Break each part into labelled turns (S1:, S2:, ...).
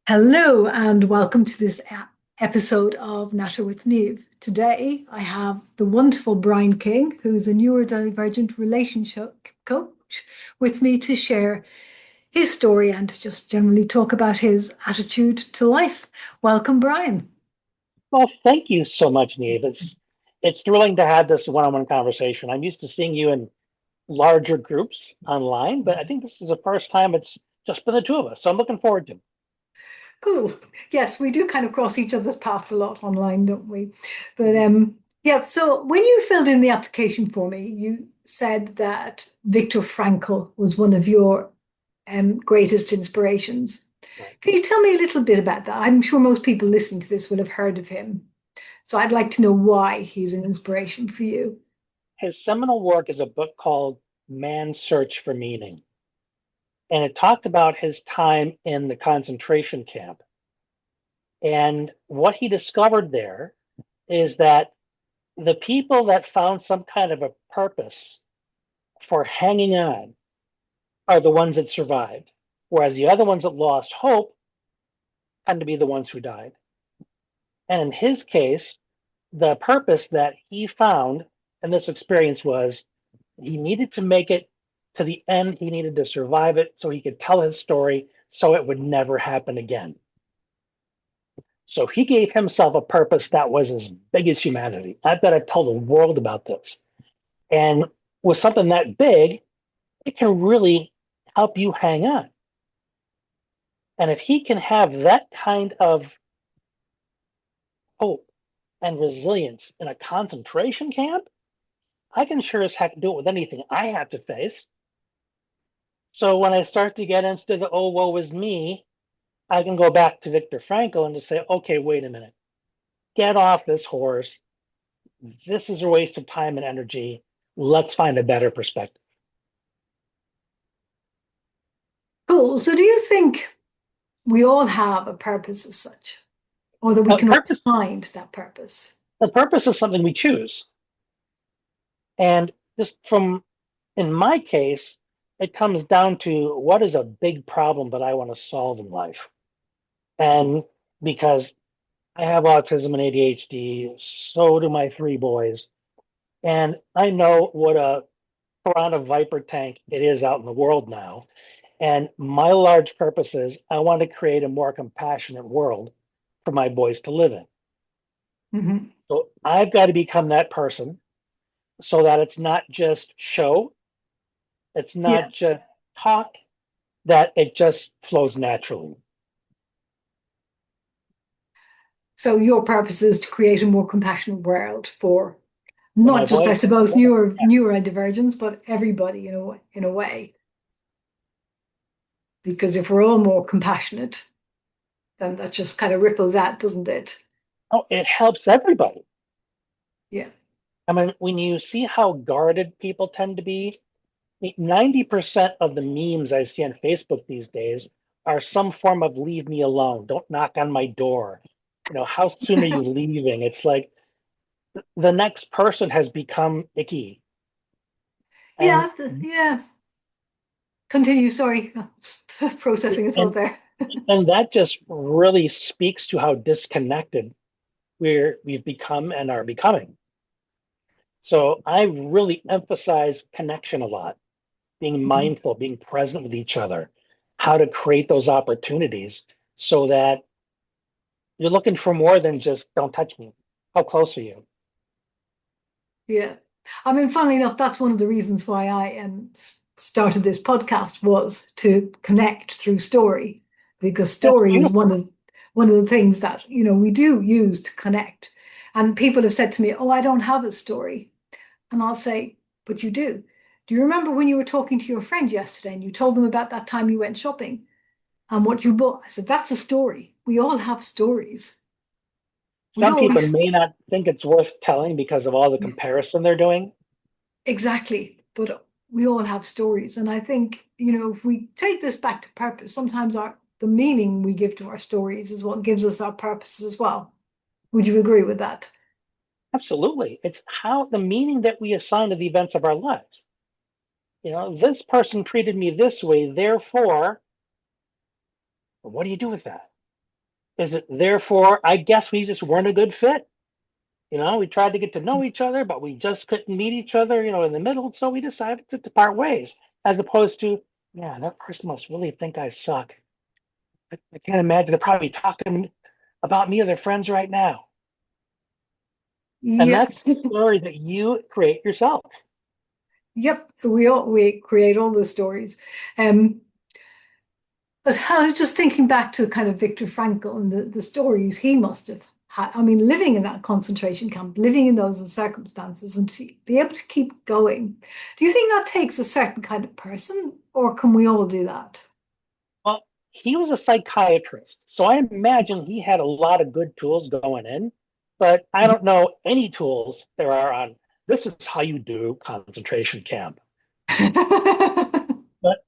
S1: Hello and welcome to this episode of Natter with Niamh. Today I have the wonderful Brian King, who's a neurodivergent relationship coach, with me to share his story and to just generally talk about his attitude to life. Welcome, Brian.
S2: Well, thank you so much, Niamh. It's thrilling to have this one-on-one conversation. I'm used to seeing you in larger groups online, but I think this is the first time it's just been the two of us. So I'm looking forward to it.
S1: Cool. Yes, we do kind of cross each other's paths a lot online, don't we? But
S2: Mhm.
S1: yeah, so when you filled in the application for me, you said that Viktor Frankl was one of your greatest inspirations.
S2: Right.
S1: Can you tell me a little bit about that? I'm sure most people listening to this will have heard of him. So I'd like to know why he's an inspiration for you.
S2: His seminal work is a book called Man's Search for Meaning, and it talked about his time in the concentration camp. And what he discovered there is that the people that found some kind of a purpose for hanging on are the ones that survived, whereas the other ones that lost hope tend to be the ones who died. And in his case, the purpose that he found in this experience was he needed to make it to the end. He needed to survive it so he could tell his story so it would never happen again. So he gave himself a purpose that was as big as humanity. I bet I've told the world about this. And with something that big, it can really help you hang on. And if he can have that kind of hope and resilience in a concentration camp, I can sure as heck do it with anything I have to face. So when I start to get into the oh, woe is me, I can go back to Viktor Frankl and just say, okay, wait a minute, get off this horse. This is a waste of time and energy. Let's find a better perspective.
S1: Cool. So do you think we all have a purpose as such, or that we
S2: Uh,
S1: can all
S2: purpose,
S1: find that purpose?
S2: the purpose is something we choose. And just from, in my case, it comes down to what is a big problem that I want to solve in life. And because I have autism and ADHD, so do my three boys. And I know what a piranha viper tank it is out in the world now. And my large purpose is I want to create a more compassionate world for my boys to live in.
S1: Mhm.
S2: So I've got to become that person so that it's not just show, it's
S1: Yeah.
S2: not just talk, that it just flows naturally.
S1: So your purpose is to create a more compassionate world for
S2: For
S1: not
S2: my
S1: just, I
S2: boys,
S1: suppose, neurodivergence, but everybody in a way. Because if we're all more compassionate, then that just kind of ripples out, doesn't it?
S2: oh, it helps everybody.
S1: Yeah.
S2: I mean, when you see how guarded people tend to be, 90% of the memes I see on Facebook these days are some form of leave me alone, don't knock on my door. How soon are you leaving? It's like the next person has become icky. And
S1: Yeah. Continue. Sorry, just processing a thought
S2: and
S1: there.
S2: and that just really speaks to how disconnected we've become and are becoming. So I really emphasize connection a lot, being
S1: Mhm.
S2: mindful, being present with each other, how to create those opportunities so that you're looking for more than just don't touch me. How close are you?
S1: Yeah. I mean, funnily enough, that's one of the reasons why I started this podcast was to connect through story, because
S2: That's
S1: story is
S2: beautiful.
S1: one of the things that, we do use to connect. And people have said to me, "Oh, I don't have a story." And I'll say, "But you do. Do you remember when you were talking to your friend yesterday and you told them about that time you went shopping and what you bought?" I said, "That's a story. We all have stories. We
S2: Some people
S1: always."
S2: may not think it's worth telling because of all the
S1: Yeah,
S2: comparison they're doing.
S1: exactly. But we all have stories. And I think, if we take this back to purpose, sometimes the meaning we give to our stories is what gives us our purpose as well. Would you agree with that?
S2: Absolutely. It's how the meaning that we assign to the events of our lives. This person treated me this way, therefore, But what do you do with that? Is it therefore, I guess we just weren't a good fit? We tried to get to know each other, but we just couldn't meet each other, in the middle. So we decided to part ways, as opposed to, yeah, that person must really think I suck. I can't imagine they're probably talking about me or their friends right now. And
S1: Yep.
S2: that's the story that you create yourself.
S1: Yep. We create all those stories. Um, but I was just thinking back to kind of Viktor Frankl and the stories he must have had. I mean, living in that concentration camp, living in those circumstances, and to be able to keep going. Do you think that takes a certain kind of person, or can we all do that?
S2: Well, he was a psychiatrist, so I imagine he had a lot of good tools going in, but I don't know any tools there are on this is how you do concentration camp. But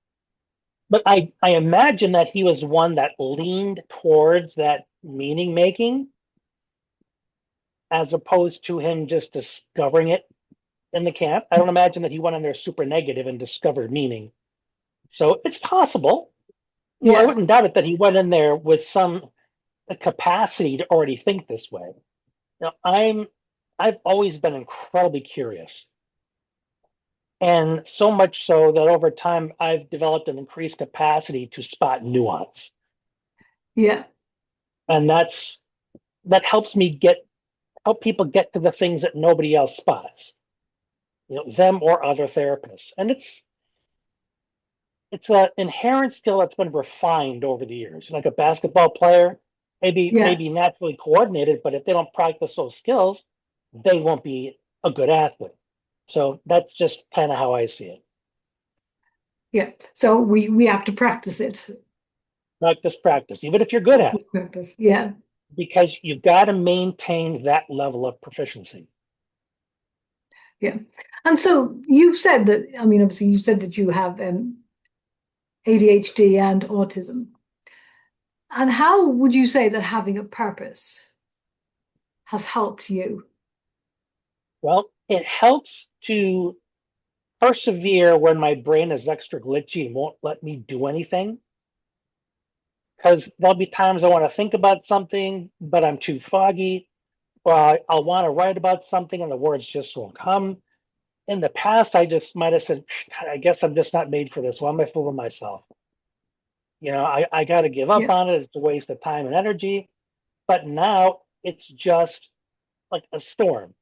S2: but I imagine that he was one that leaned towards that meaning making as opposed to him just discovering it in the camp. I don't imagine that he went in there super negative and discovered meaning. So it's possible. I
S1: Yeah.
S2: wouldn't doubt it that he went in there with some capacity to already think this way. I've always been incredibly curious. And so much so that over time I've developed an increased capacity to spot nuance.
S1: Yeah.
S2: And that helps me help people get to the things that nobody else spots, them or other therapists. And it's an inherent skill that's been refined over the years. Like a basketball player,
S1: Yeah.
S2: maybe naturally coordinated, but if they don't practice those skills, they won't be a good athlete. So that's just kind of how I see it.
S1: Yeah. So we have to practice it.
S2: Practice, practice, even if you're good at
S1: Practice,
S2: it,
S1: practice. Yeah.
S2: because you've got to maintain that level of proficiency.
S1: Yeah. And so you've said that, I mean, obviously you said that you have ADHD and autism. And how would you say that having a purpose has helped you?
S2: Well, it helps to persevere when my brain is extra glitchy and won't let me do anything. Because there'll be times I want to think about something, but I'm too foggy, or I'll want to write about something and the words just won't come. In the past, I just might have said, I guess I'm just not made for this. Why am I fooling myself? I got to give up
S1: Yeah.
S2: on it. It's a waste of time and energy. But now it's just like a storm.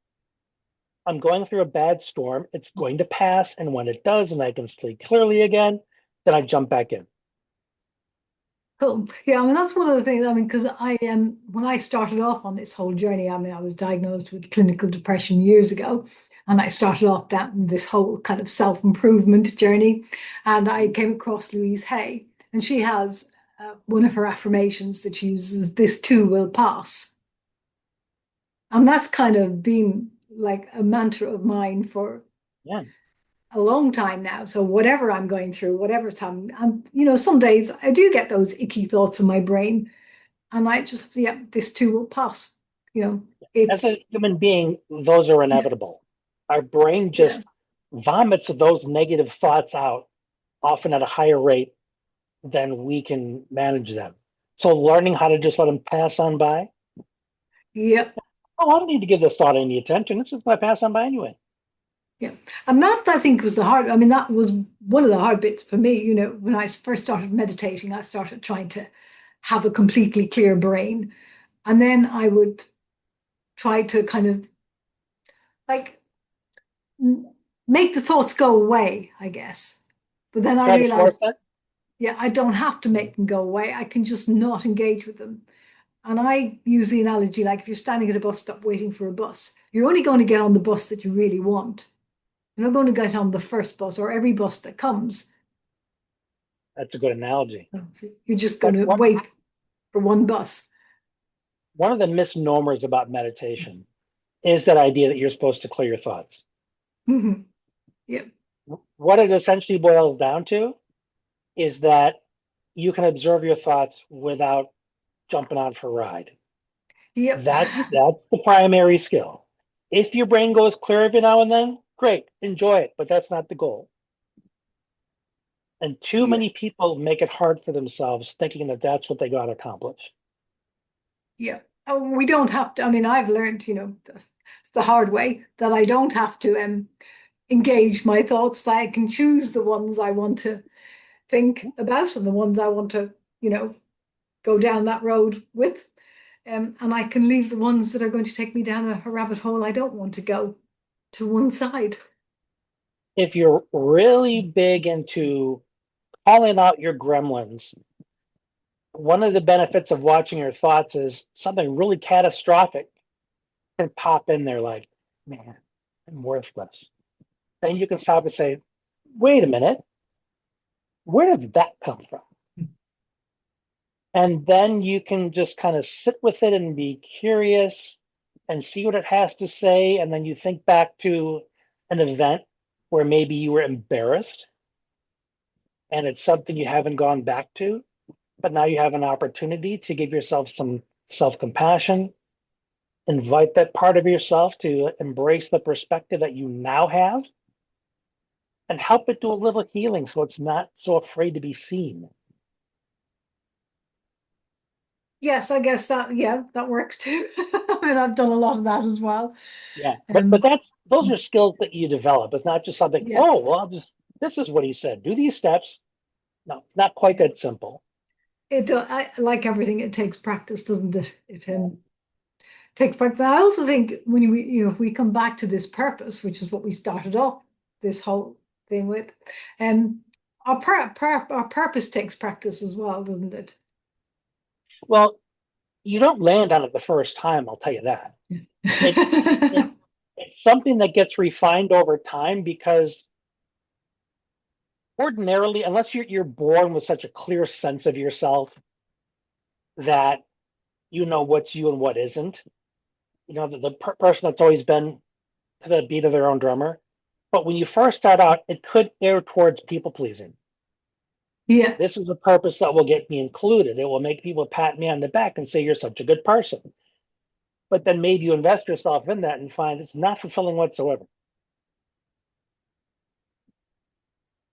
S2: I'm going through a bad storm. It's going to pass. And when it does, and I can see clearly again, then I jump back in.
S1: Cool. Yeah, I mean that's one of the things. I mean, because I when I started off on this whole journey, I mean, I was diagnosed with clinical depression years ago, and I started off down this whole kind of self-improvement journey, and I came across Louise Hay, and she has one of her affirmations that she uses, "This too will pass," and that's kind of been like a mantra of mine for
S2: Yeah.
S1: a long time now. So whatever I'm going through, whatever time, and some days I do get those icky thoughts in my brain. And I just, yeah, this too will pass. You know,
S2: As
S1: it's,
S2: a human being, those are
S1: yeah,
S2: inevitable. Our brain
S1: yeah,
S2: just vomits those negative thoughts out, often at a higher rate than we can manage them. So learning how to just let them pass on by.
S1: yeah,
S2: Oh, I don't need to give this thought any attention. It's just going to pass on by anyway.
S1: yeah. And that I think was the hard, I mean, that was one of the hard bits for me. When I first started meditating, I started trying to have a completely clear brain. And then I would try to kind of like make the thoughts go away, I guess. But then I
S2: Try to force
S1: realized,
S2: it.
S1: yeah, I don't have to make them go away. I can just not engage with them. And I use the analogy like if you're standing at a bus stop waiting for a bus, you're only going to get on the bus that you really want. You're not going to get on the first bus or every bus that comes.
S2: That's a good analogy.
S1: You're just going
S2: But
S1: to wait for one bus.
S2: one of the misnomers about meditation is that idea that you're supposed to clear your thoughts.
S1: Mhm. Yeah.
S2: What it essentially boils down to is that you can observe your thoughts without jumping on for a ride.
S1: Yep.
S2: That's the primary skill. If your brain goes clear every now and then, great, enjoy it, but that's not the goal. And too
S1: Yeah.
S2: many people make it hard for themselves thinking that that's what they got to accomplish.
S1: Yeah. We don't have to. I mean, I've learned, the hard way that I don't have to engage my thoughts, that I can choose the ones I want to think about and the ones I want to, go down that road with. And I can leave the ones that are going to take me down a rabbit hole I don't want to go to one side.
S2: If you're really big into calling out your gremlins, one of the benefits of watching your thoughts is something really catastrophic can pop in there like, man, I'm worthless. Then you can stop and say, wait a minute, where did that come from? And then you can just kind of sit with it and be curious and see what it has to say. And then you think back to an event where maybe you were embarrassed and it's something you haven't gone back to, but now you have an opportunity to give yourself some self compassion, invite that part of yourself to embrace the perspective that you now have, and help it do a little healing so it's not so afraid to be seen.
S1: Yes, I guess that, yeah, that works too. I mean, I've done a lot of that as well.
S2: Yeah, but
S1: Um,
S2: that's those are skills that you develop. It's not just something,
S1: yeah,
S2: oh, well, I'll just this is what he said. Do these steps. No, not quite
S1: yeah.
S2: that simple.
S1: Like everything, it takes practice, doesn't it? It takes practice. I also think when if we come back to this purpose, which is what we started off this whole thing with, um, our purpose takes practice as well, doesn't it?
S2: Well, you don't land on it the first time, I'll tell you that. It it it's something that gets refined over time because ordinarily, unless you're born with such a clear sense of yourself that you know what's you and what isn't, the person that's always been to the beat of their own drummer. But when you first start out, it could err towards people pleasing.
S1: Yeah,
S2: This is a purpose that will get me included. It will make people pat me on the back and say, you're such a good person. But then maybe you invest yourself in that and find it's not fulfilling whatsoever.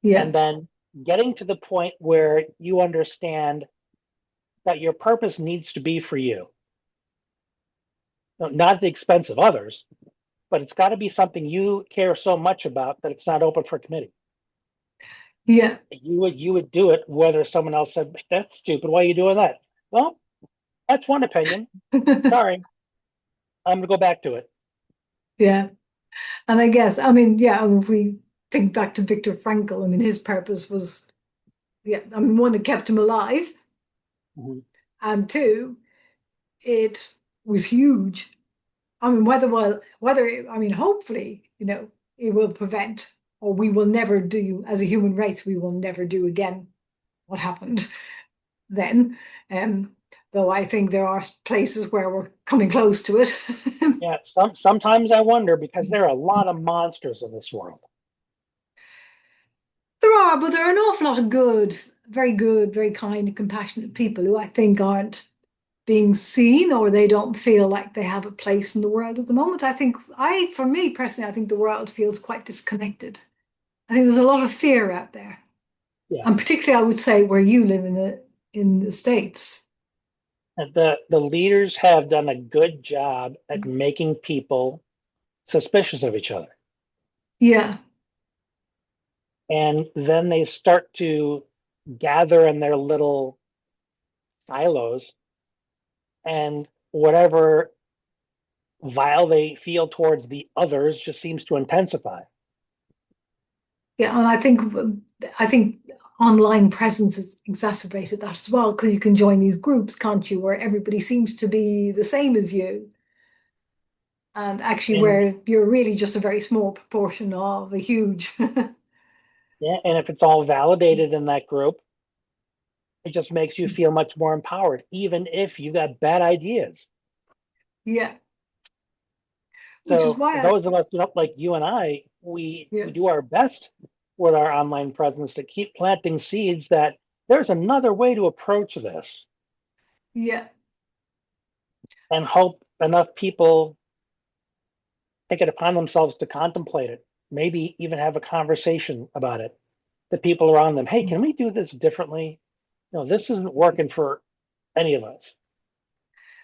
S1: yeah,
S2: And then getting to the point where you understand that your purpose needs to be for you, not at the expense of others, but it's got to be something you care so much about that it's not open for committee.
S1: yeah.
S2: You would do it whether someone else said, that's stupid, why are you doing that? Well, that's one opinion. Sorry, I'm gonna go back to it.
S1: Yeah. And I guess, I mean, yeah, if we think back to Viktor Frankl, I mean, his purpose was, yeah, I mean, one, it kept him alive,
S2: Mhm.
S1: and two, it was huge. I mean, I mean, hopefully, it will prevent, or we will never do, as a human race, we will never do again what happened then. Um, though I think there are places where we're coming close to it.
S2: Yeah, sometimes I wonder because there are a lot of monsters in this world.
S1: There are, but there are an awful lot of good, very kind, compassionate people who I think aren't being seen or they don't feel like they have a place in the world at the moment. For me personally, I think the world feels quite disconnected. I think there's a lot of fear out there.
S2: Yeah,
S1: And particularly, I would say where you live in the States.
S2: and the leaders have done a good job at making people suspicious of each other,
S1: Yeah,
S2: and then they start to gather in their little silos, and whatever vile they feel towards the others just seems to intensify.
S1: yeah, and I think online presence has exacerbated that as well because you can join these groups, can't you, where everybody seems to be the same as you. And actually,
S2: And
S1: where you're really just a very small proportion of a huge.
S2: yeah, and if it's all validated in that group, it just makes you feel much more empowered, even if you got bad ideas.
S1: Yeah, which is
S2: So
S1: why
S2: those of us, like you and I, we
S1: yeah,
S2: do our best with our online presence to keep planting seeds that there's another way to approach this
S1: yeah,
S2: and hope enough people take it upon themselves to contemplate it, maybe even have a conversation about it. the people around them, hey, can we do this differently? No, this isn't working for any of us.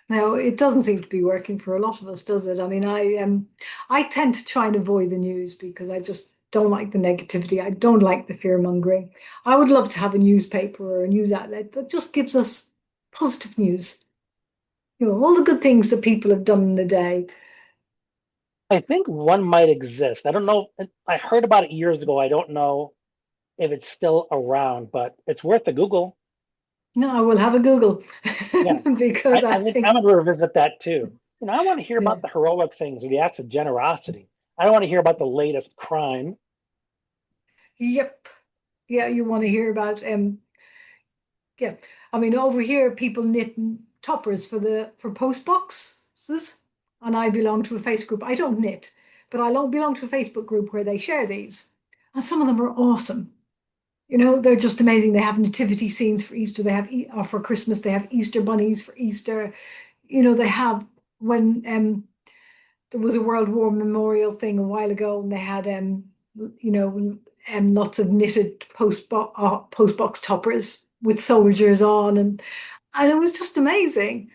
S1: Now, it doesn't seem to be working for a lot of us, does it? I mean, I tend to try and avoid the news because I just don't like the negativity. I don't like the fear mongering. I would love to have a newspaper or a news outlet that just gives us positive news. You know, all the good things that people have done in the day.
S2: I think one might exist. I don't know. I heard about it years ago. I don't know if it's still around, but it's worth a Google.
S1: No, I will have a Google
S2: Yeah,
S1: because I
S2: I think I'm
S1: think,
S2: going to revisit that too. I want to hear
S1: yeah,
S2: about the heroic things or the acts of generosity. I don't want to hear about the latest crime.
S1: yep, yeah, you want to hear about yeah. I mean, over here, people knit toppers for post boxes, and I belong to a Facebook group. I don't knit, but I belong to a Facebook group where they share these, and some of them are awesome. You know, they're just amazing. They have nativity scenes for Easter. They have, or for Christmas, they have Easter bunnies for Easter. You know, they have when there was a World War memorial thing a while ago, and they had you know, lots of knitted post box toppers with soldiers on, and it was just amazing.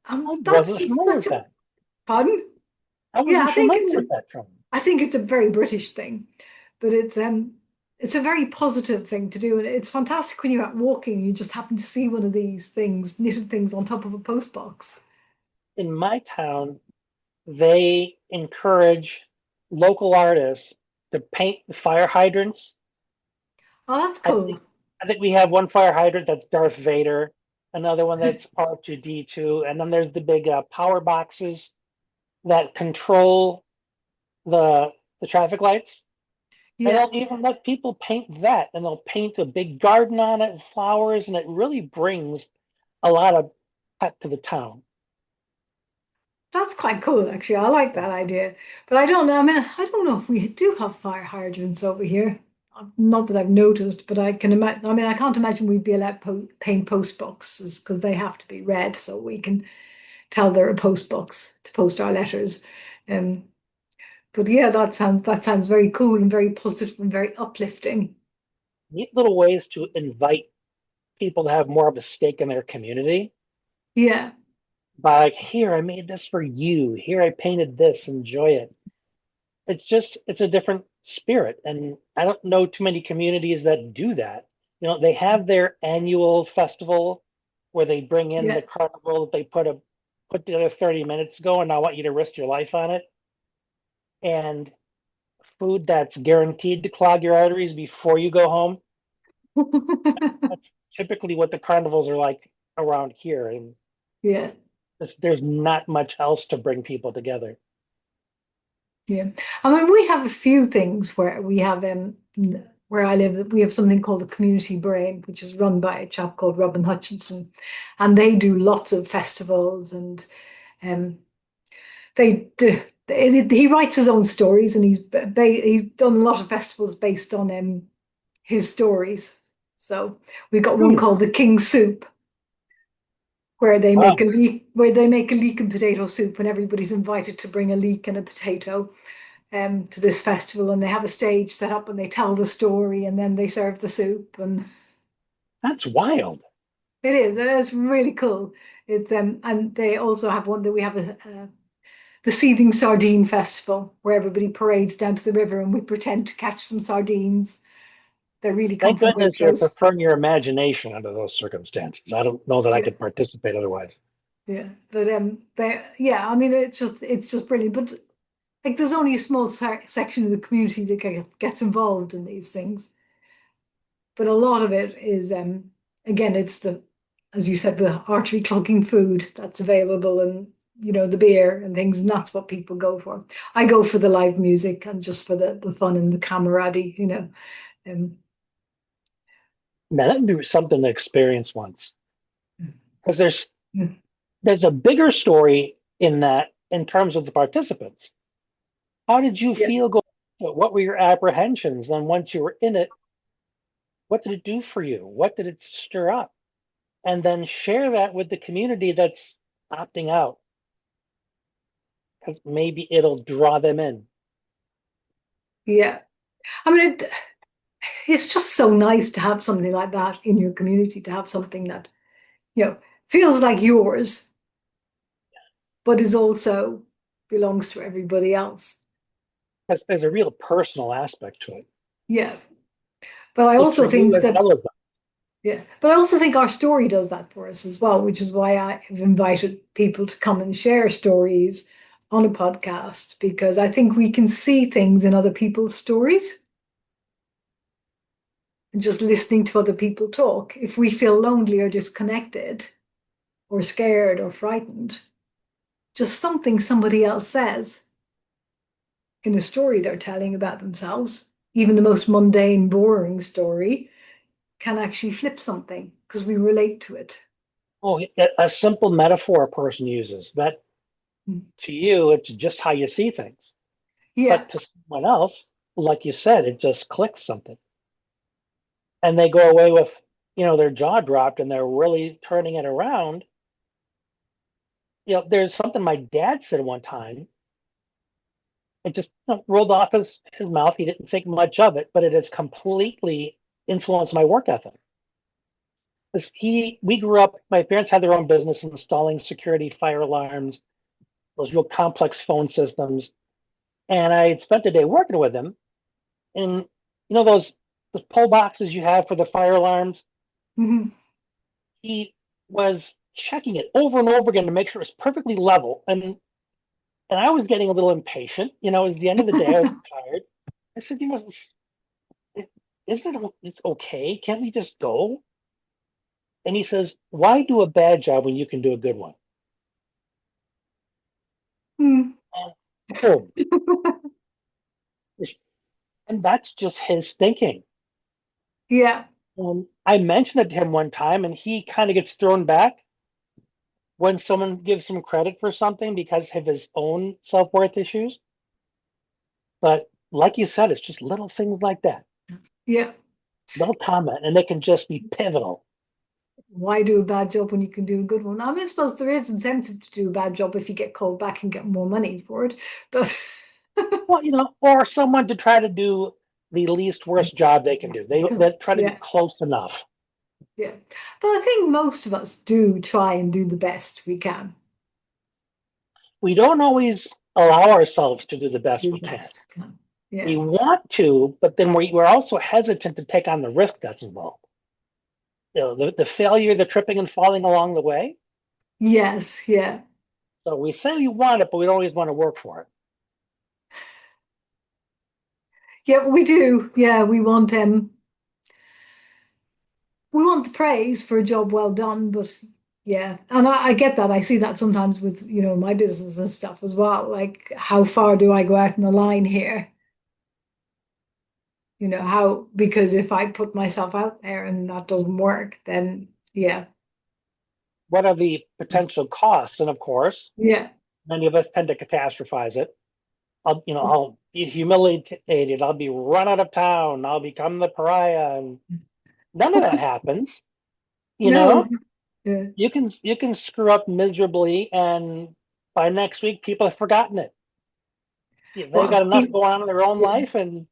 S2: I
S1: That's
S2: wasn't
S1: just
S2: familiar
S1: such
S2: with
S1: a
S2: that.
S1: fun.
S2: I
S1: Yeah,
S2: wasn't familiar with that term.
S1: I think it's a very British thing, but it's a very positive thing to do, and it's fantastic when you're out walking, you just happen to see one of these things, knitted things on top of a post box.
S2: In my town, they encourage local artists to paint the fire hydrants.
S1: Oh, that's
S2: I
S1: cool.
S2: think I think we have one fire hydrant that's Darth Vader, another one that's R2D2, and then there's the big power boxes that control the the traffic lights. And
S1: Yeah.
S2: they'll even let people paint that, and they'll paint a big garden on it, flowers, and it really brings a lot of pep to the town.
S1: That's quite cool, actually. I like
S2: Yeah.
S1: that idea. But I don't know. I mean, I don't know if we do have fire hydrants over here. Not that I've noticed, but I can imagine. I mean, I can't imagine we'd be allowed paint post boxes because they have to be red, so we can tell they're a post box to post our letters. Um, but yeah, that sounds very cool and very positive and very uplifting.
S2: Neat little ways to invite people to have more of a stake in their community
S1: Yeah,
S2: by like, here, I made this for you. Here, I painted this. Enjoy it. It's a different spirit. And I don't know too many communities that do that. They have their annual festival where they bring in the
S1: yeah.
S2: carnival that they put together 30 minutes ago, and I want you to risk your life on it. And food that's guaranteed to clog your arteries before you go home. That's typically what the carnivals are like around here. And
S1: Yeah,
S2: there's not much else to bring people together.
S1: yeah. I mean, we have a few things where we have where I live, we have something called the Community Brain, which is run by a chap called Robin Hutchinson, and they do lots of festivals and um they do. He writes his own stories, and he's done a lot of festivals based on his stories. So we've got one
S2: Hmm.
S1: called the King Soup,
S2: Wow,
S1: where they make a leek and potato soup, and everybody's invited to bring a leek and a potato to this festival, and they have a stage set up, and they tell the story, and then they serve the soup, and
S2: that's wild.
S1: it is really cool. It's and they also have one that we have a the Seething Sardine Festival, where everybody parades down to the river, and we pretend to catch some sardines. They really come
S2: Thank
S1: from
S2: goodness you're
S1: Waitrose.
S2: preferring your imagination under those circumstances. I don't know that I
S1: Yeah.
S2: could participate otherwise.
S1: Yeah, but yeah, I mean, it's just brilliant. But like, there's only a small section of the community that gets involved in these things. But a lot of it is, again, it's as you said, the artery clogging food that's available, and the beer and things, and that's what people go for. I go for the live music and just for the fun and the camaraderie, Um,
S2: Man, that'd be something to experience once. Because
S1: mm,
S2: there's a bigger story in that in terms of the participants. How did you
S1: yeah,
S2: feel going into it? What were your apprehensions? Then once you were in it, what did it do for you? What did it stir up? And then share that with the community that's opting out, because maybe it'll draw them in.
S1: yeah. I mean, it's just so nice to have something like that in your community, to have something that, you know, feels like yours, but is also belongs to everybody else.
S2: There's a real personal aspect to it.
S1: Yeah. But I
S2: It's for
S1: also
S2: you
S1: think
S2: as
S1: that,
S2: well as them.
S1: yeah, but I also think our story does that for us as well, which is why I have invited people to come and share stories on a podcast, because I think we can see things in other people's stories. And just listening to other people talk, if we feel lonely or disconnected or scared or frightened, just something somebody else says in a story they're telling about themselves, even the most mundane, boring story, can actually flip something because we relate to it.
S2: Oh, a simple metaphor a person uses that
S1: Mm.
S2: to you, it's just how you see things.
S1: Yeah.
S2: But to someone else, like you said, it just clicks something. And they go away with, their jaw dropped and they're really turning it around. There's something my dad said one time. It just rolled off his mouth. He didn't think much of it, but it has completely influenced my work ethic. We grew up, my parents had their own business installing security fire alarms, those real complex phone systems. And I had spent a day working with him. And those pull boxes you have for the fire alarms,
S1: Mhm.
S2: he was checking it over and over again to make sure it was perfectly level. And I was getting a little impatient. It was the end of the day. I was tired. I said, it, isn't it it's okay? Can't we just go? And he says, why do a bad job when you can do a good one?
S1: Mm.
S2: And boom. And that's just his thinking.
S1: Yeah.
S2: And I mentioned it to him one time, and he kind of gets thrown back when someone gives him credit for something because of his own self-worth issues. But like you said, it's just little things like that.
S1: Yeah.
S2: They'll comment and they can just be pivotal.
S1: Why do a bad job when you can do a good one? I mean, I suppose there is incentive to do a bad job if you get called back and get more money for it. But
S2: Well, or someone to try to do the least worst job they can do. They try to be
S1: yeah,
S2: close enough.
S1: yeah. But I think most of us do try and do the best we can.
S2: We don't always allow ourselves to do the best
S1: Do
S2: we
S1: the
S2: can.
S1: best we can.
S2: We
S1: Yeah.
S2: want to, but then we're also hesitant to take on the risk that's involved. The failure, the tripping and falling along the way.
S1: Yes. Yeah.
S2: So we say we want it, but we don't always want to work for it.
S1: Yeah, we do. Yeah, we want the praise for a job well done, but yeah, and I get that. I see that sometimes with, my business and stuff as well. Like, how far do I go out in the line here? Because if I put myself out there and that doesn't work, then yeah,
S2: What are the potential costs? And of course,
S1: yeah,
S2: many of us tend to catastrophize it. I'll be humiliated. I'll be run out of town. I'll become the pariah, and none of that happens. You
S1: no,
S2: know,
S1: yeah,
S2: you can screw up miserably, and by next week, people have forgotten it. They've got
S1: well,
S2: enough going on in their own
S1: yeah,
S2: life, and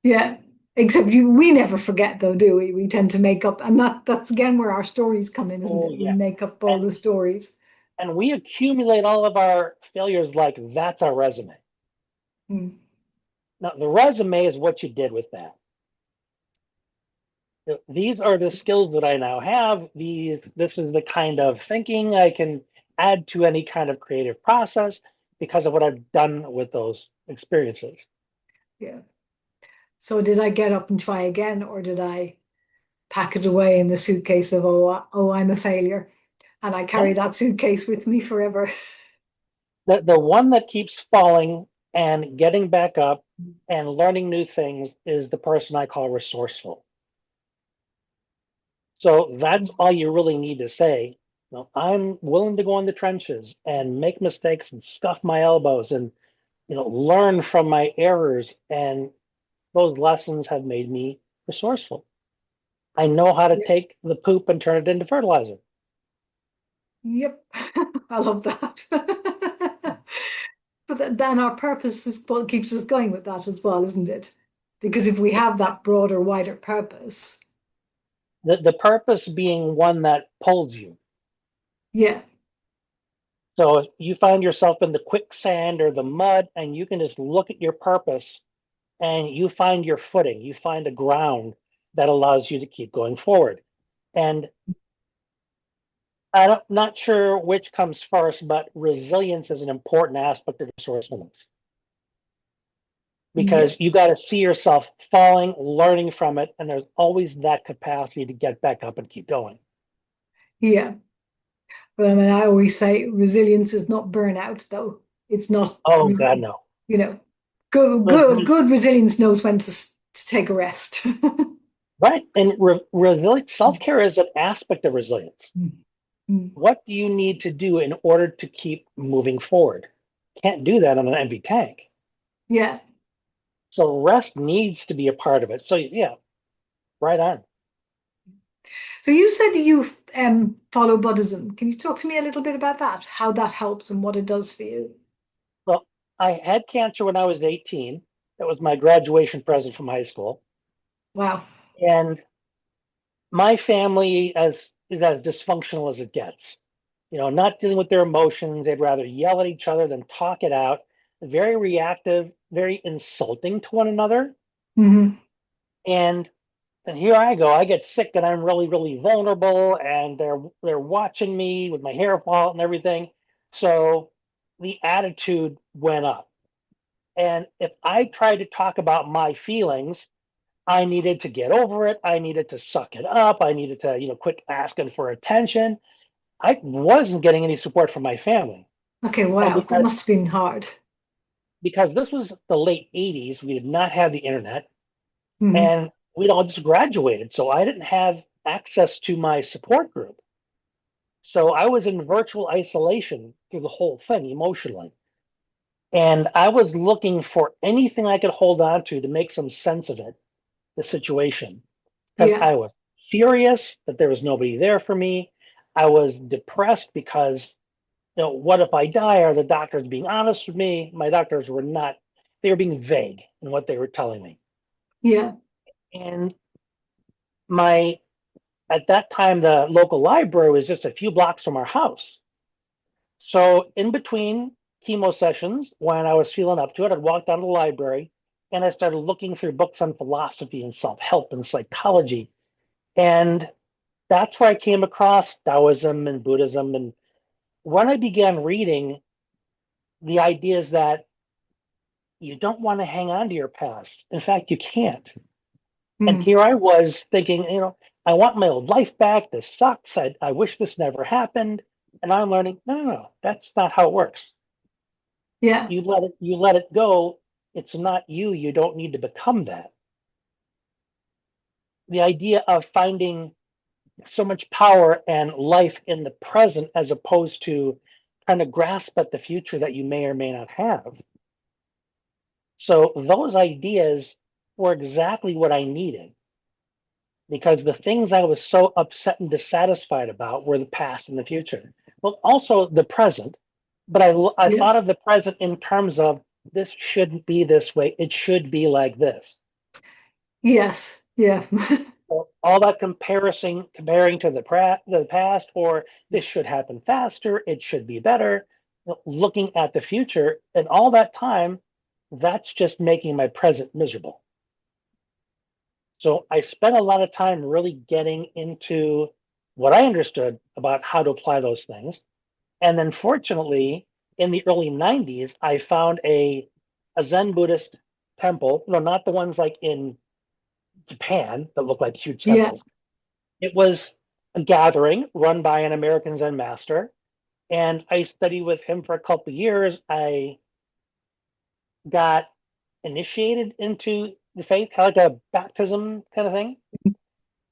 S1: yeah. Except we never forget though, do we? We tend to make up, and that's again where our stories come in, isn't
S2: oh
S1: it? We
S2: yeah,
S1: make up all
S2: and
S1: the stories.
S2: and we accumulate all of our failures like that's our resume.
S1: Mm.
S2: Now, the resume is what you did with that. These are the skills that I now have. This is the kind of thinking I can add to any kind of creative process because of what I've done with those experiences.
S1: Yeah. So did I get up and try again, or did I pack it away in the suitcase of oh, I'm a failure, and I carry
S2: No,
S1: that suitcase with me forever?
S2: the one that keeps falling and getting back up and learning new things is the person I call resourceful. So that's all you really need to say. I'm willing to go in the trenches and make mistakes and scuff my elbows and learn from my errors, and those lessons have made me resourceful. I know how to take the poop and turn it into fertilizer.
S1: Yep, I love that. But then our purpose is what keeps us going with that as well, isn't it? Because if we have that broader, wider purpose,
S2: The purpose being one that pulls you.
S1: yeah,
S2: So if you find yourself in the quicksand or the mud and you can just look at your purpose and you find your footing, you find a ground that allows you to keep going forward. And I'm not sure which comes first, but resilience is an important aspect of resourcefulness
S1: yeah,
S2: because you got to see yourself falling, learning from it, and there's always that capacity to get back up and keep going.
S1: yeah. But I mean, I always say resilience is not burnout, though. It's not,
S2: Oh God,
S1: you
S2: no.
S1: know, good resilience knows when to take a rest.
S2: Right. And resilience, self-care is an aspect of resilience.
S1: Mm.
S2: What do you need to do in order to keep moving forward? Can't do that on an empty tank.
S1: Yeah.
S2: So rest needs to be a part of it. So yeah, right on.
S1: So you said you follow Buddhism. Can you talk to me a little bit about that? How that helps and what it does for you?
S2: Well, I had cancer when I was 18. That was my graduation present from high school.
S1: Wow.
S2: And my family is as dysfunctional as it gets. You know, not dealing with their emotions. They'd rather yell at each other than talk it out. Very reactive, very insulting to one another.
S1: Hmm.
S2: And here I go. I get sick and I'm really, really vulnerable, and they're watching me with my hair fall and everything. So the attitude went up. And if I tried to talk about my feelings, I needed to get over it. I needed to suck it up. I needed to, quit asking for attention. I wasn't getting any support from my family.
S1: Okay,
S2: And
S1: wow. That must have been hard.
S2: because this was the late 80s, we did not have the internet
S1: Hmm.
S2: and we'd all just graduated. So I didn't have access to my support group. So I was in virtual isolation through the whole thing emotionally. And I was looking for anything I could hold on to make some sense of it, the situation. Because
S1: Yeah.
S2: I was furious that there was nobody there for me. I was depressed because, what if I die? Are the doctors being honest with me? My doctors were not, they were being vague in what they were telling me.
S1: Yeah.
S2: And my, at that time, the local library was just a few blocks from our house. So in between chemo sessions, when I was feeling up to it, I'd walk down to the library and I started looking through books on philosophy and self-help and psychology. And that's where I came across Taoism and Buddhism. And when I began reading, the idea is that you don't want to hang on to your past. In fact, you can't. And
S1: Mm.
S2: here I was thinking, I want my old life back. This sucks. I wish this never happened. And I'm learning, no, no, no, that's not how it works.
S1: Yeah.
S2: You let it go. It's not you. You don't need to become that. The idea of finding so much power and life in the present as opposed to trying to grasp at the future that you may or may not have. So those ideas were exactly what I needed because the things I was so upset and dissatisfied about were the past and the future. Well, also the present, but I
S1: Yeah.
S2: thought of the present in terms of this shouldn't be this way. It should be like this.
S1: Yes. Yeah.
S2: So all that comparing to the past, or this should happen faster, it should be better. Looking at the future, and all that time, that's just making my present miserable. So I spent a lot of time really getting into what I understood about how to apply those things. And then fortunately, in the early 90s, I found a Zen Buddhist temple, no, not the ones like in Japan that look like huge
S1: Yeah.
S2: temples. It was a gathering run by an American Zen master, and I studied with him for a couple of years. I got initiated into the faith, kind of like a baptism kind of thing.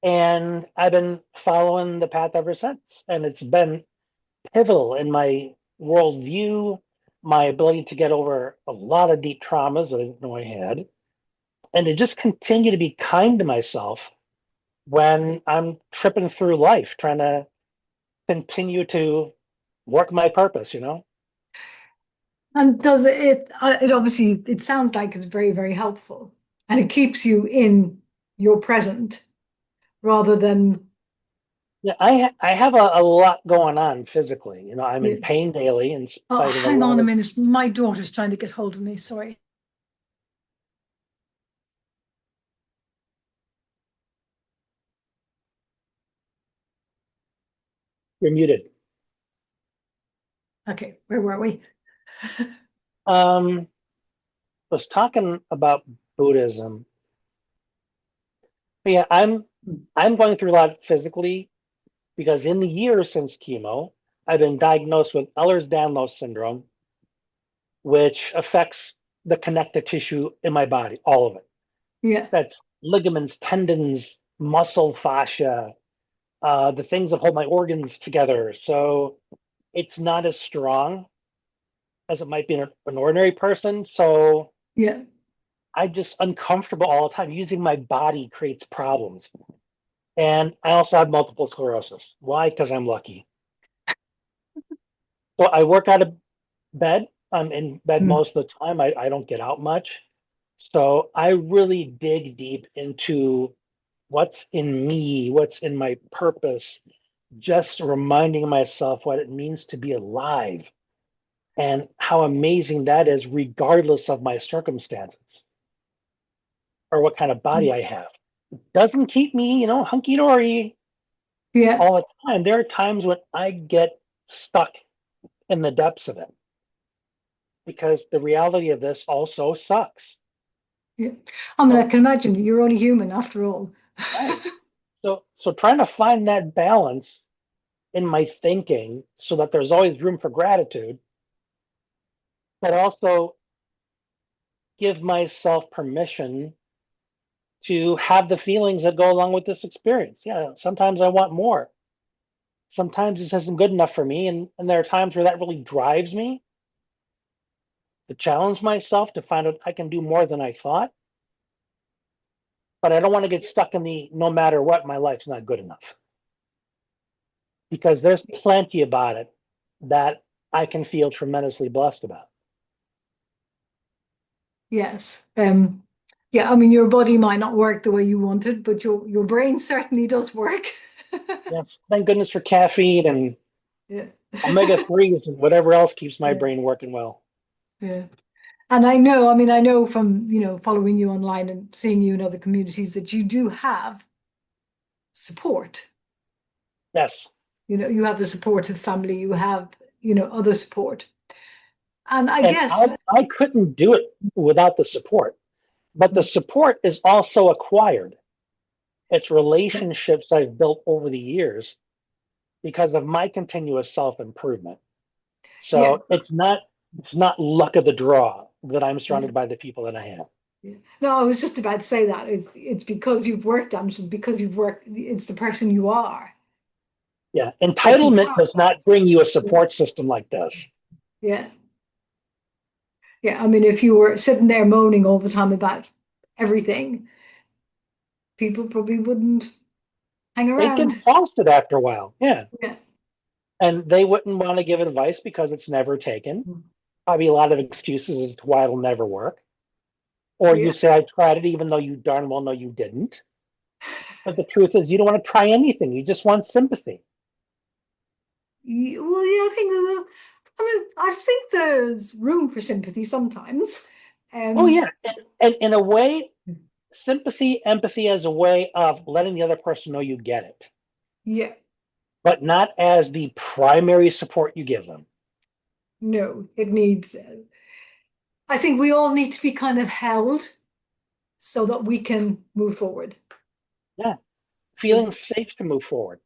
S2: And I've been following the path ever since. And it's been pivotal in my worldview, my ability to get over a lot of deep traumas that I didn't know I had, and to just continue to be kind to myself when I'm tripping through life, trying to continue to work my purpose.
S1: And does it, it obviously, it sounds like it's very, very helpful. and it keeps you in your present rather than
S2: Yeah, I have a lot going on physically. You know, I'm in
S1: yeah.
S2: pain daily in
S1: Oh,
S2: spite of a
S1: hang
S2: lot
S1: on a
S2: of.
S1: minute. My daughter's trying to get hold of me. Sorry.
S2: You're muted.
S1: Okay, where were we?
S2: Was talking about Buddhism. But yeah, I'm going through a lot physically because in the years since chemo, I've been diagnosed with Ehlers-Danlos syndrome, which affects the connective tissue in my body, all of it.
S1: Yeah,
S2: That's ligaments, tendons, muscle fascia, the things that hold my organs together. So it's not as strong as it might be in an ordinary person. So
S1: yeah,
S2: I'm just uncomfortable all the time. Using my body creates problems. And I also have multiple sclerosis. Why? Because I'm lucky. So I work out of bed. I'm in bed
S1: mm,
S2: most of the time. I don't get out much. So I really dig deep into what's in me, what's in my purpose, just reminding myself what it means to be alive and how amazing that is, regardless of my circumstances or what kind of body
S1: mm.
S2: I have. Doesn't keep me, hunky dory
S1: Yeah,
S2: all the time. There are times when I get stuck in the depths of it because the reality of this also sucks.
S1: yeah. I mean, I
S2: So,
S1: can imagine you're only human after all.
S2: right. So trying to find that balance in my thinking so that there's always room for gratitude, but also give myself permission to have the feelings that go along with this experience. Yeah, sometimes I want more. Sometimes this isn't good enough for me. And there are times where that really drives me to challenge myself to find out I can do more than I thought. But I don't want to get stuck in the no matter what, my life's not good enough. Because there's plenty about it that I can feel tremendously blessed about.
S1: Yes. Yeah, I mean, your body might not work the way you wanted, but your brain certainly does work.
S2: Yes, thank goodness for caffeine and
S1: Yeah.
S2: omega 3s and whatever else keeps my
S1: Yeah.
S2: brain working well.
S1: Yeah. And I know from, following you online and seeing you in other communities that you do have support.
S2: Yes.
S1: You have a supportive family, you have, other support. And I
S2: And
S1: guess,
S2: I couldn't do it without the support. But the
S1: mm,
S2: support is also acquired. It's relationships I've built over the years because of my continuous self-improvement.
S1: yeah,
S2: So it's not luck of the draw that I'm
S1: yeah,
S2: surrounded by the people that I am.
S1: yeah. No, I was just about to say that. It's because you've worked on it, because you've worked, it's the person you are
S2: Yeah.
S1: that you
S2: Entitlement
S1: have
S2: does
S1: that.
S2: not bring you a
S1: Yeah.
S2: support system like this.
S1: Yeah. Yeah. I mean, if you were sitting there moaning all the time about everything, people probably wouldn't hang
S2: They'd get
S1: around.
S2: exhausted after a while. Yeah.
S1: Yeah.
S2: And they wouldn't want to give advice because it's never taken.
S1: Mm.
S2: Probably a lot of excuses as to why it'll never work. Or you
S1: Yeah.
S2: say, I tried it, even though you darn well know you didn't. But the truth is, you don't want to try anything. You just want sympathy.
S1: Well, yeah, I think there's room for sympathy sometimes.
S2: Oh,
S1: Um,
S2: yeah. And in a way, sympathy, empathy as a way of letting the other person know you get it,
S1: yeah,
S2: but not as the primary support you give them.
S1: no, it needs, I think we all need to be kind of held so that we can move forward.
S2: Yeah.
S1: Yeah,
S2: Feeling safe to move forward.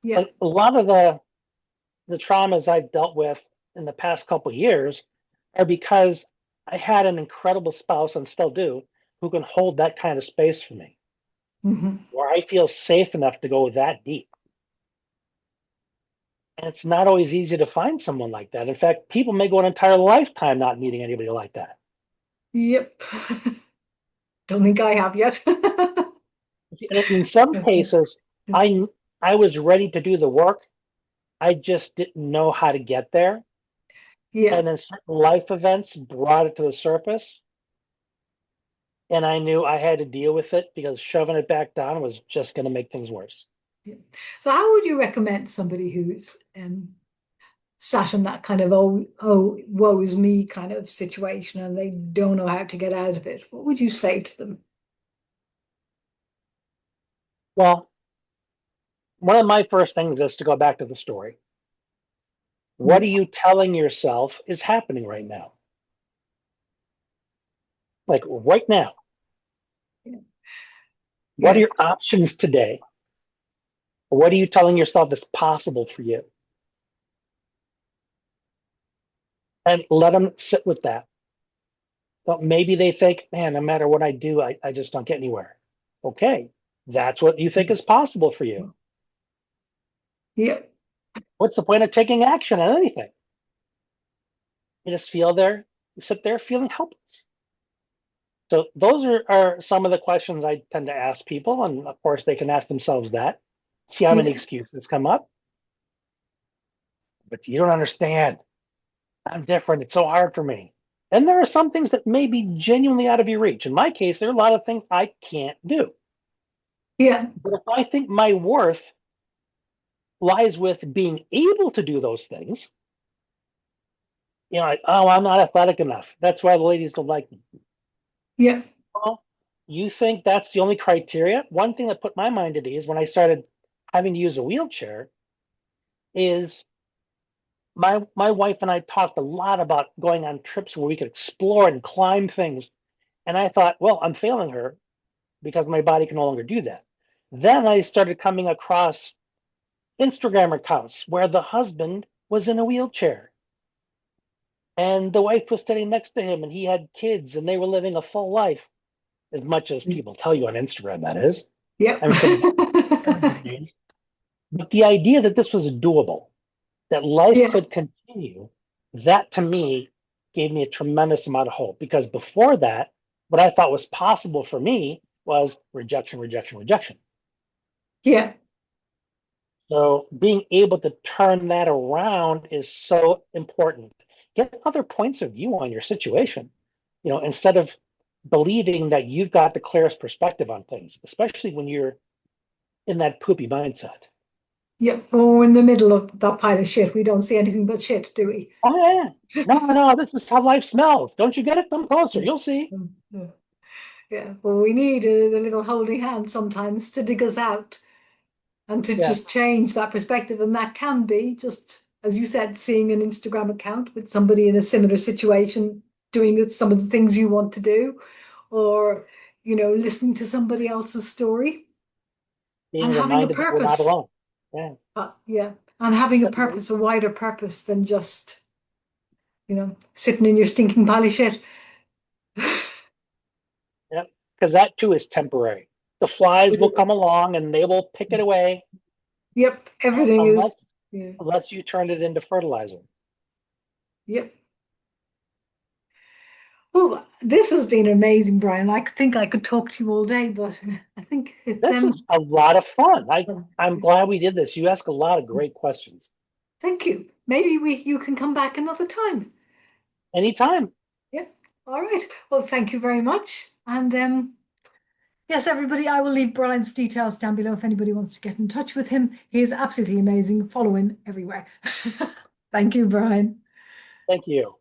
S1: yeah.
S2: A lot of the traumas I've dealt with in the past couple of years are because I had an incredible spouse and still do who can hold that kind of space for me,
S1: Mhm.
S2: where I feel safe enough to go that deep. And it's not always easy to find someone like that. In fact, people may go an entire lifetime not meeting anybody like that.
S1: Yep. Don't think I have yet.
S2: And in some cases, I I was ready to do the work. I just didn't know how to get there.
S1: Yeah,
S2: And then certain life events brought it to the surface. and I knew I had to deal with it because shoving it back down was just going to make things worse.
S1: Yeah. So how would you recommend somebody who's sat in that kind of woe is me kind of situation and they don't know how to get out of it? What would you say to them?
S2: Well, one of my first things is to go back to the story. What are
S1: Yeah.
S2: you telling yourself is happening right now? Like right now,
S1: Yeah.
S2: what are
S1: Yeah.
S2: your options today? What are you telling yourself is possible for you? And let them sit with that. But maybe they think, man, no matter what I do, I just don't get anywhere. Okay, that's what you think is possible for you.
S1: Yeah.
S2: What's the point of taking action on anything? You just feel there, you sit there feeling helpless. So those are some of the questions I tend to ask people. And of course, they can ask themselves that, see how many
S1: Yeah.
S2: excuses come up. But you don't understand. I'm different. It's so hard for me. And there are some things that may be genuinely out of your reach. In my case, there are a lot of things I can't do.
S1: Yeah.
S2: But if I think my worth lies with being able to do those things, like, oh, I'm not athletic enough. That's why the ladies don't like me.
S1: Yeah.
S2: Well, you think that's the only criteria? One thing that put my mind at ease when I started having to use a wheelchair is my wife and I talked a lot about going on trips where we could explore and climb things. And I thought, well, I'm failing her because my body can no longer do that. Then I started coming across Instagram accounts where the husband was in a wheelchair and the wife was sitting next to him and he had kids and they were living a full life, as much as people tell you on Instagram, that is.
S1: Yeah.
S2: I'm sure these days. But the idea that this was doable, that life
S1: Yeah.
S2: could continue, that to me gave me a tremendous amount of hope because before that, what I thought was possible for me was rejection, rejection, rejection.
S1: Yeah.
S2: So being able to turn that around is so important. Get other points of view on your situation, instead of believing that you've got the clearest perspective on things, especially when you're in that poopy mindset.
S1: Yeah. When we're in the middle of that pile of shit, we don't see anything but shit, do we?
S2: Oh yeah, no, no, this is how life smells. Don't you get it? Come closer, you'll see.
S1: Yeah. Yeah. Well, we need the little holding hand sometimes to dig us out and to
S2: Yeah,
S1: just change that perspective. And that can be just, as you said, seeing an Instagram account with somebody in a similar situation doing some of the things you want to do, or, listening to somebody else's story
S2: being
S1: and having a
S2: reminded that you're not
S1: purpose.
S2: alone. Yeah,
S1: Yeah. And having a
S2: that,
S1: purpose, a wider purpose than just, sitting in your stinking pile of shit.
S2: yeah, because that too is temporary. The flies will come along and they will pick it away
S1: Yep. Everything
S2: unless
S1: is, yeah.
S2: unless you turn it into fertilizer.
S1: Yep. Well, this has been amazing, Brian. I think I could talk to you all day, but I think it's
S2: This is a lot of fun. I'm glad we did this. You ask a lot of great questions.
S1: thank you. Maybe you can come back another time.
S2: Anytime.
S1: Yeah. All right. Well, thank you very much. And yes, everybody, I will leave Brian's details down below if anybody wants to get in touch with him. He is absolutely amazing. Follow him everywhere. Thank you, Brian.
S2: Thank you.